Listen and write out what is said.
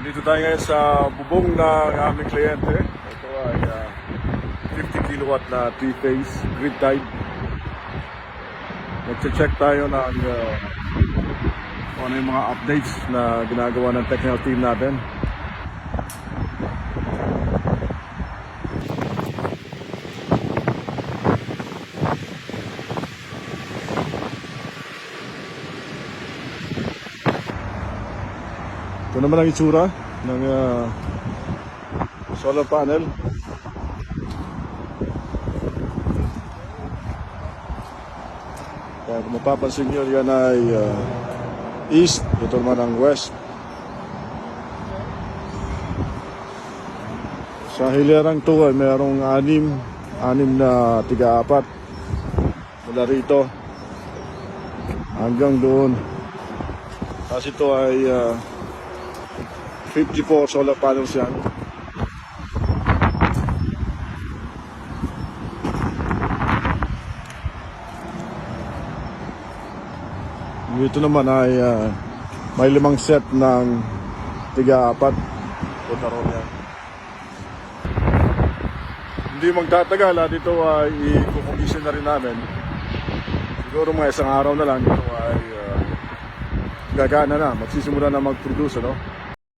Nandito tayo ngayon sa bubong ng aming kliyente. Ito ay 50 kilowatt na 3-phase grid tied. Nag-check tayo ng kung ano yung mga updates na ginagawa ng technical team natin. Ito naman ang itsura ng solar panel. Kaya kung mapapansin nyo, yan ay east, ito naman ang west. Sa hilerang to ay mayroong anim na tiga-apat mula rito hanggang doon. Tapos ito ay 54 solar panels yan. Dito naman ay may 5 set ng tiga-apat. Punta ron yan. Hindi magtatagal, dito ay i-commission na rin namin. Siguro mga isang araw na lang dito ay gagana na, magsisimula na mag-produce, ano?